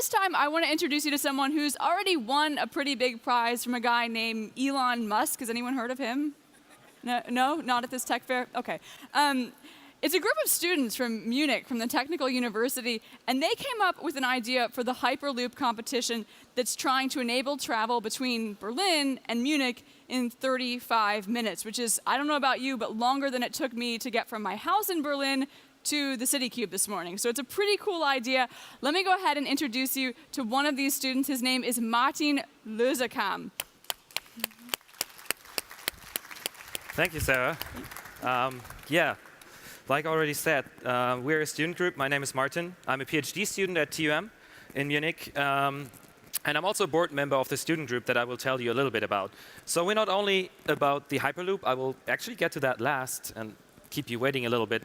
this time, I want to introduce you to someone who's already won a pretty big prize from a guy named Elon Musk. Has anyone heard of him? No? Not at this tech fair? OK. It's a group of students from Munich, from the Technical University, and they came up with an idea for the Hyperloop competition that's trying to enable travel between Berlin and Munich in 35 minutes, which is, I don't know about you, but longer than it took me to get from my house in Berlin to the City Cube this morning. So it's a pretty cool idea. Let me go ahead and introduce you to one of these students. His name is Martin Losekamm. Thank you, Sarah. Yeah, like I already said, we're a student group. My name is Martin. I'm a PhD student at TUM in Munich. And I'm also a board member of the student group that I will tell you a little bit about. So we're not only about the Hyperloop. I will actually get to that last and keep you waiting a little bit.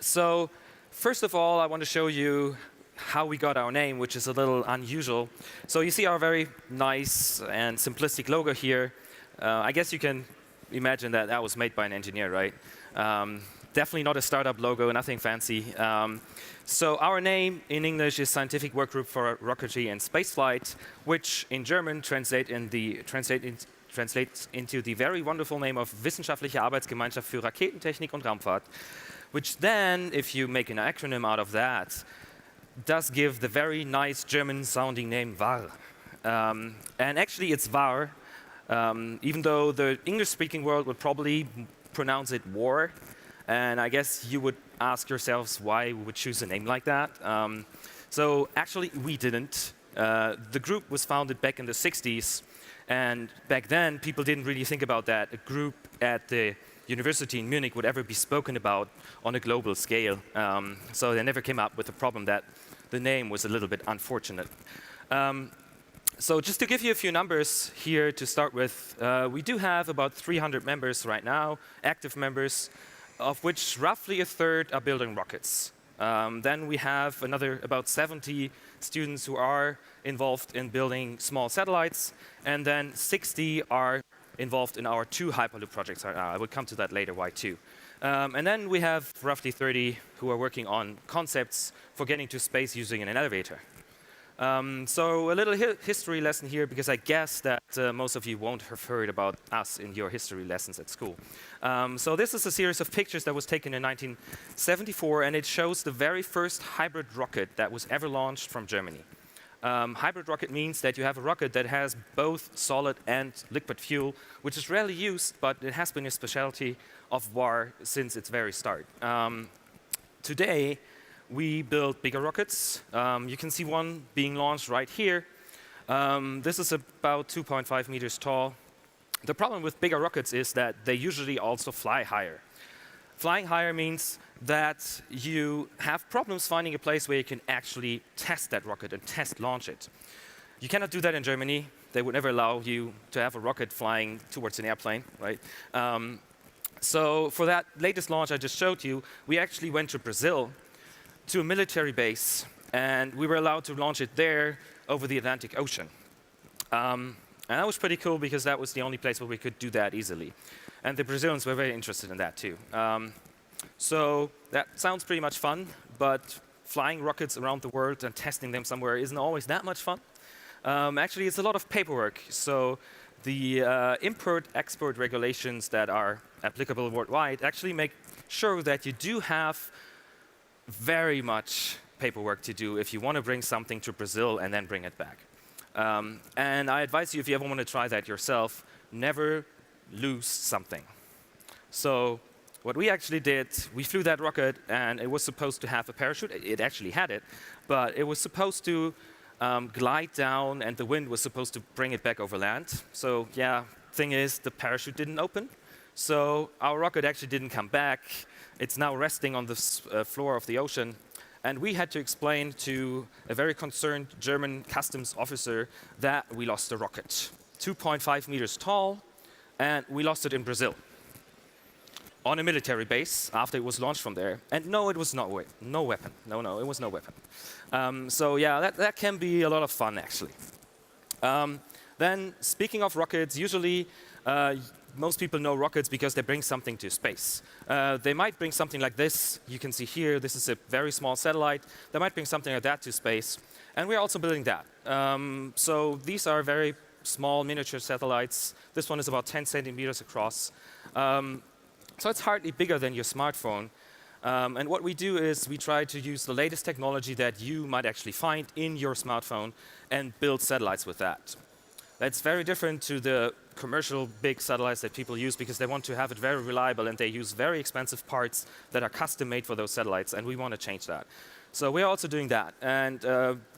So first of all, I want to show you how we got our name, which is a little unusual. So you see our very nice and simplistic logo here. I guess you can imagine that that was made by an engineer, right? Definitely not a startup logo, nothing fancy. So our name in English is Scientific Workgroup for Rocketry and Spaceflight, which in German translates into the very wonderful name of Wissenschaftliche Arbeitsgemeinschaft für Raketentechnik und Raumfahrt, which then, if you make an acronym out of that, does give the very nice German-sounding name WARR. And actually, it's WARR, even though the English-speaking world would probably pronounce it WARR. And I guess you would ask yourselves why we would choose a name like that. So actually, we didn't. The group was founded back in the 60s. And back then, people didn't really think about that a group at the university in Munich would ever be spoken about on a global scale. So they never came up with the problem that the name was a little bit unfortunate. So just to give you a few numbers here to start with, we do have about 300 members right now, active members, of which roughly a third are building rockets. Then we have another about 70 students who are involved in building small satellites, and then 60 are involved in our 2 Hyperloop projects right now. I will come to that later, why 2. And then we have roughly 30 who are working on concepts for getting to space using an elevator. So a little history lesson here, because I guess that most of you won't have heard about us in your history lessons at school. So this is a series of pictures that was taken in 1974, and it shows the very first hybrid rocket that was ever launched from Germany. Hybrid rocket means that you have a rocket that has both solid and liquid fuel, which is rarely used, but it has been a specialty of WARR since its very start. Today, we build bigger rockets. You can see one being launched right here. This is about 2.5 meters tall. The problem with bigger rockets is that they usually also fly higher. Flying higher means that you have problems finding a place where you can actually test that rocket and test launch it. You cannot do that in Germany. They would never allow you to have a rocket flying towards an airplane, right? So for that latest launch I just showed you, we actually went to Brazil, to a military base, and we were allowed to launch it there over the Atlantic Ocean. And that was pretty cool because that was the only place where we could do that easily. And the Brazilians were very interested in that too. So that sounds pretty much fun, but flying rockets around the world and testing them somewhere isn't always that much fun. Actually, it's a lot of paperwork. So the import-export regulations that are applicable worldwide actually make sure that you do have very much paperwork to do if you want to bring something to Brazil and then bring it back. And I advise you, if you ever want to try that yourself, never lose something. So what we actually did, we flew that rocket, and it was supposed to have a parachute. It actually had it, but it was supposed to glide down, and the wind was supposed to bring it back over land. So yeah, thing is, the parachute didn't open. So our rocket actually didn't come back. It's now resting on the floor of the ocean. And we had to explain to a very concerned German customs officer that we lost the rocket. 2.5 meters tall, and we lost it in Brazil, on a military base after it was launched from there. And no, it was no weapon. No, it was no weapon. So yeah, that can be a lot of fun, actually. Then, speaking of rockets, usually most people know rockets because they bring something to space. They might bring something like this. You can see here, this is a very small satellite. They might bring something like that to space. And we're also building that. So these are very small miniature satellites. This one is about 10 centimeters across. So it's hardly bigger than your smartphone. And what we do is we try to use the latest technology that you might actually find in your smartphone and build satellites with that. That's very different to the commercial big satellites that people use because they want to have it very reliable and they use very expensive parts that are custom made for those satellites, and we want to change that. So we're also doing that. And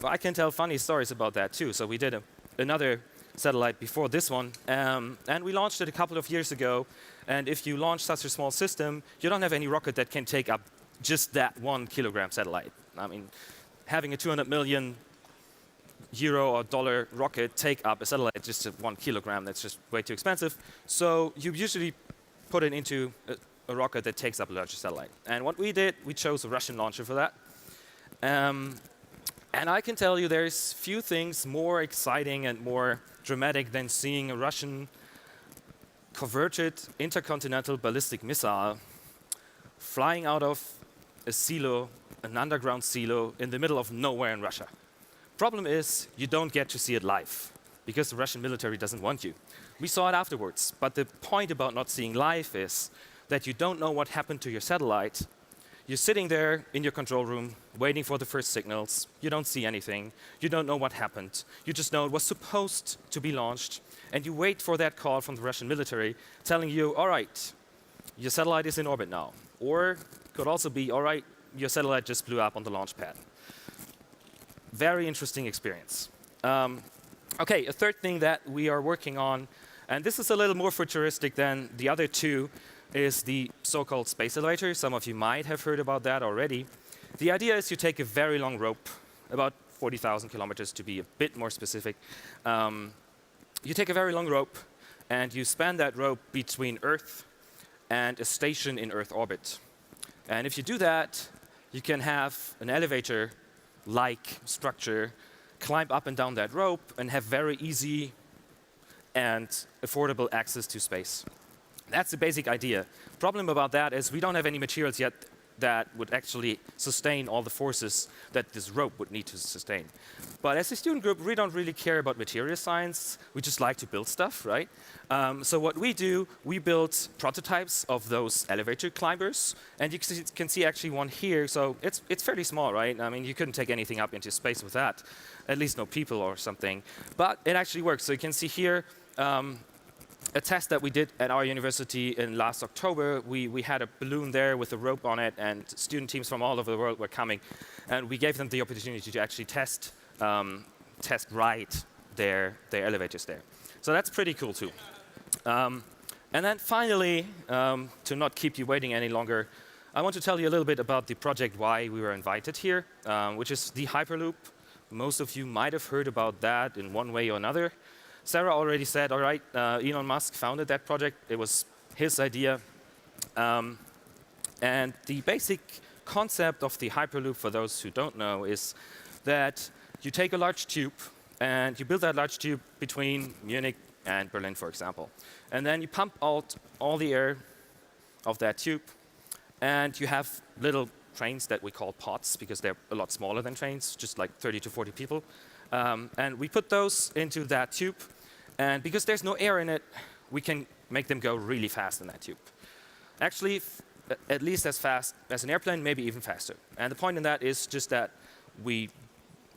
I can tell funny stories about that too. So we did another satellite before this one, and we launched it a couple of years ago. And if you launch such a small system, you don't have any rocket that can take up just that 1 kilogram satellite. I mean, having a 200 million euro or dollar rocket take up a satellite just at 1 kilogram, that's just way too expensive. So you usually put it into a rocket that takes up a larger satellite. And what we did, we chose a Russian launcher for that. And I can tell you there's few things more exciting and more dramatic than seeing a Russian converted intercontinental ballistic missile flying out of a silo, an underground silo in the middle of nowhere in Russia. Problem is, you don't get to see it live because the Russian military doesn't want you. We saw it afterwards, but the point about not seeing live is that you don't know what happened to your satellite. You're sitting there in your control room, waiting for the first signals. You don't see anything. You don't know what happened. You just know it was supposed to be launched, and you wait for that call from the Russian military telling you, all right, your satellite is in orbit now. Or could also be, all right, your satellite just blew up on the launch pad. Very interesting experience. Okay, a third thing that we are working on, and this is a little more futuristic than the other two, is the so-called space elevator. Some of you might have heard about that already. The idea is you take a very long rope, about 40,000 kilometers to be a bit more specific. You take a very long rope and you span that rope between Earth and a station in Earth orbit. And if you do that, you can have an elevator-like structure climb up and down that rope and have very easy and affordable access to space. That's the basic idea. Problem about that is we don't have any materials yet that would actually sustain all the forces that this rope would need to sustain. But as a student group, we don't really care about material science. We just like to build stuff, right? So what we do, we build prototypes of those elevator climbers. And you can see actually one here. So it's fairly small, right? I mean, you couldn't take anything up into space with that. At least no people or something. But it actually works. So you can see here, a test that we did at our university in last October. We had a balloon there with a rope on it, and student teams from all over the world were coming. And we gave them the opportunity to actually test ride their elevators there. So that's pretty cool, too. And then finally, to not keep you waiting any longer, I want to tell you a little bit about the project why we were invited here, which is the Hyperloop. Most of you might have heard about that in one way or another. Sarah already said, all right, Elon Musk founded that project. It was his idea. And the basic concept of the Hyperloop, for those who don't know, is that you take a large tube and you build that large tube between Munich and Berlin, for example. And then you pump out all the air of that tube. And you have little trains that we call pods because they're a lot smaller than trains, just like 30 to 40 people. And we put those into that tube. And because there's no air in it, we can make them go really fast in that tube. Actually, at least as fast as an airplane, maybe even faster. And the point in that is just that we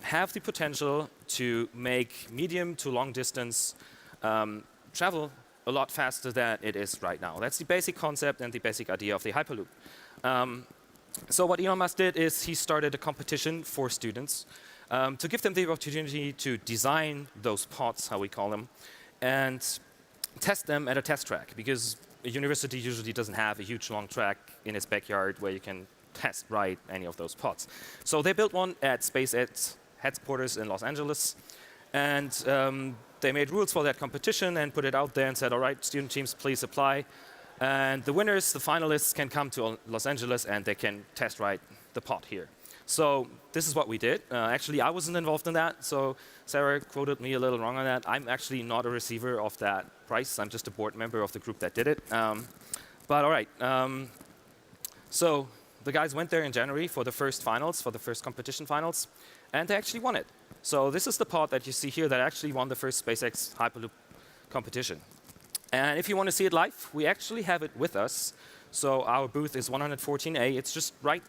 have the potential to make medium to long distance travel a lot faster than it is right now. That's the basic concept and the basic idea of the Hyperloop. So what Elon Musk did is he started a competition for students to give them the opportunity to design those pods, how we call them, and test them at a test track, because a university usually doesn't have a huge long track in its backyard where you can test ride any of those pods. So they built one at SpaceX headquarters in Los Angeles, and they made rules for that competition and put it out there and said, all right, student teams, please apply. And the winners, the finalists, can come to Los Angeles and they can test ride the pod here. So this is what we did. Actually, I wasn't involved in that, so Sarah quoted me a little wrong on that. I'm actually not a receiver of that prize. I'm just a board member of the group that did it. But all right. So the guys went there in January for the first finals, for the first competition finals, and they actually won it. So this is the pod that you see here that actually won the first SpaceX Hyperloop competition. And if you want to see it live, we actually have it with us. So our booth is 114A. It's just right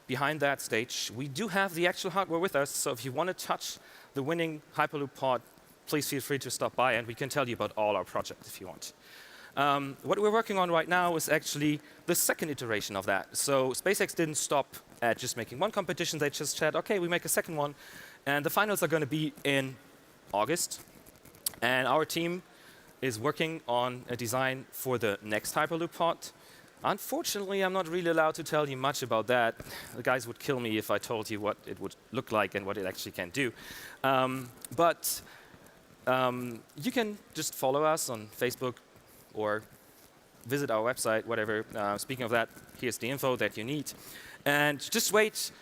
behind that stage. We do have the actual hardware with us, so if you want to touch the winning Hyperloop pod, please feel free to stop by, and we can tell you about all our projects if you want. What we're working on right now is actually the second iteration of that. So SpaceX didn't stop at just making one competition. They just said, OK, we make a second one. And the finals are going to be in August. And our team is working on a design for the next Hyperloop pod. Unfortunately, I'm not really allowed to tell you much about that. The guys would kill me if I told you what it would look like and what it actually can do. But you can just follow us on Facebook or visit our website, whatever. Speaking of that, here's the info that you need. And just wait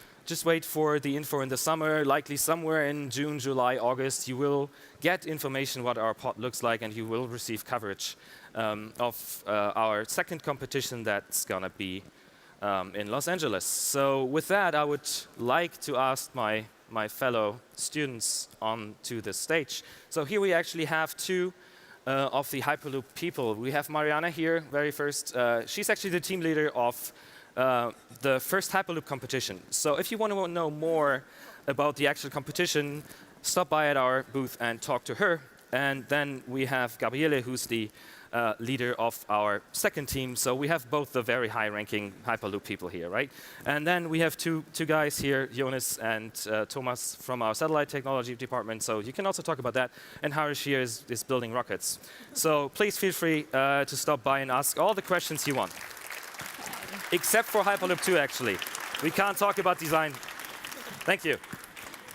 for the info in the summer, likely somewhere in June, July, August. You will get information what our pod looks like, and you will receive coverage of our second competition that's going to be in Los Angeles. So with that, I would like to ask my fellow students onto the stage. So here we actually have two of the Hyperloop people. We have Mariana here, very first. She's actually the team leader of the first Hyperloop competition. So if you want to know more about the actual competition, stop by at our booth and talk to her. And then we have Gabriele, who's the leader of our second team. So we have both the very high-ranking Hyperloop people here, right? And then we have two guys here, Jonas and Thomas from our satellite technology department. So you can also talk about that. And Harish here is building rockets. So please feel free to stop by and ask all the questions you want. Except for Hyperloop 2, actually. We can't talk about design. Thank you.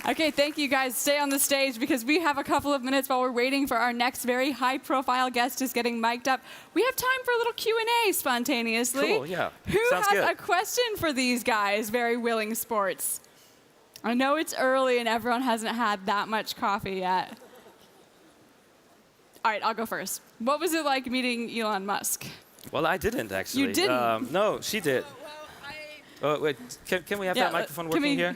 OK, thank you, guys. Stay on the stage, because we have a couple of minutes while we're waiting for our next very high-profile guest who's getting mic'd up. We have time for a little Q&A spontaneously. Cool, yeah. Who Sounds has good. a question for these guys, very willing sports? I know it's early and everyone hasn't had that much coffee yet. All right, I'll go first. What was it like meeting Elon Musk? Well, I didn't, actually. You didn't? No, she did. Well, Wait, can we have that microphone working here?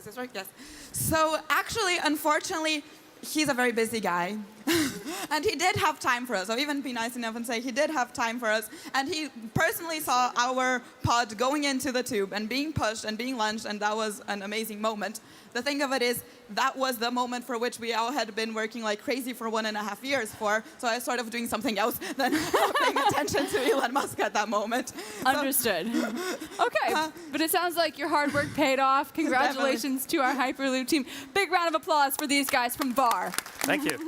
this is right, yes. So actually, unfortunately, he's a very busy guy. And he did have time for us. I'll even be nice enough and say he did have time for us. And he personally saw our pod going into the tube and being pushed and being launched, and that was an amazing moment. The thing of it is, that was the moment for which we all had been working like crazy for 1.5 years for. So I was sort of doing something else than paying attention to Elon Musk at that moment. Understood. OK, but it sounds like your hard work paid off. Congratulations to our Hyperloop team. Big round of applause for these guys from WARR. Thank you.